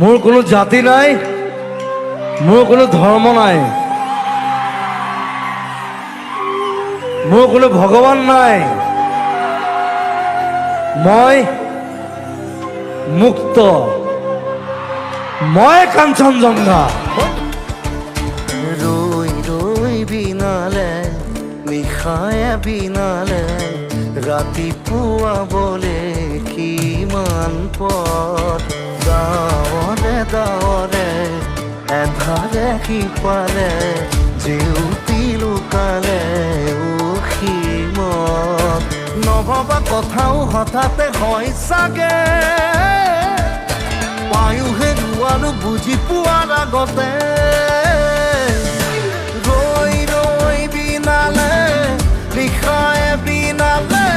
মোর কোনো জাতি নাই, মোর কোনো ধর্ম নাই, মোর কোনো ভগবান নাই। মই মুক্ত, মই কাঞ্চনজঙ্ঘা। রই রই বিনালে নিশায় বিনালে ৰাতিপুৱা বলে কিমান পথ দাৱৰে দাৱৰে এধাৰে সিপালে জেউতি লুকালে উসীমত নভবা কথাও হঠাতে হয় চাগে পায়ুহে নোৱাৰো বুজি পোৱাৰ আগতে ৰৈ ৰৈ বিনালে নিশায় বিনালে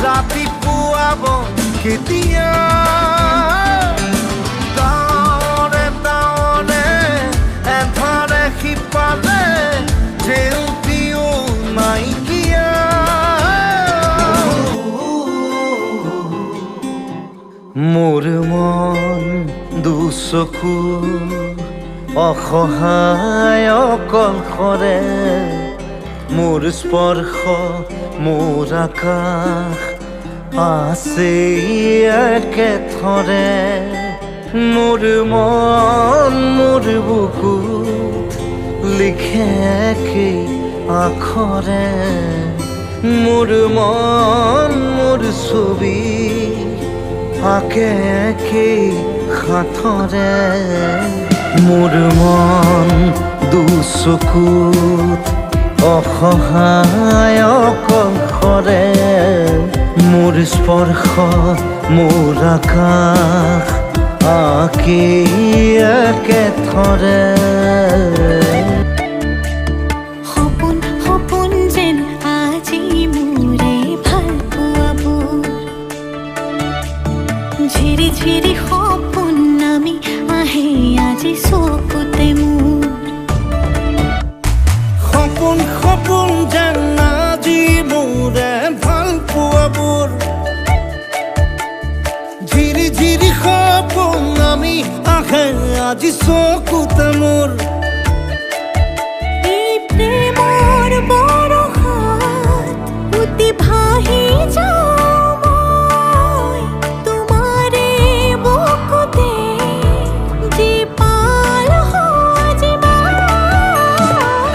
ৰাতিপুৱাব কেতিয়া ডাৱৰে ডাৱৰে এধাৰে সিপালে জেউতিও নাইকিয়া মোৰ মন দুচকু অসহায় অকলশৰে মোৰ স্পৰ্শ মোৰ আকাশ আছে একেথৰে মোৰ মন মোৰ বুকুত লিখে একে আখৰে মোৰ মন মোৰ ছবি আকে একে হাতৰে মোৰ মন দুচকুত অসহায় অকলশৰে মোৰ স্পৰ্শ মোৰ আকাশ আকে একেথৰে সপোন সপোন যেন আজি মোৰে ভাল পোৱাবোৰ ঝিৰি ঝিৰি সপোন নামি আহে আজি চকুতে মোৰ সপোন সপোন যেন আজি মোৰে ভাল পোৱাবোৰ ঝিৰি ঝিৰি সপোন নামি আহে আজি চকুতে মোৰ এই প্ৰেমৰ বৰষাত উটি ভাহি যাওঁ মই তোমাৰে বুকুতে যি পাল সজীৱা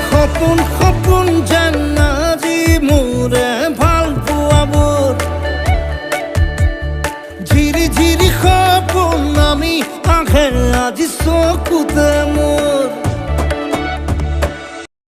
সপোন সপোন যেন আজি মোৰে ভাল পোৱাবোৰ ঝিৰি ঝিৰি সপোন নামি আহে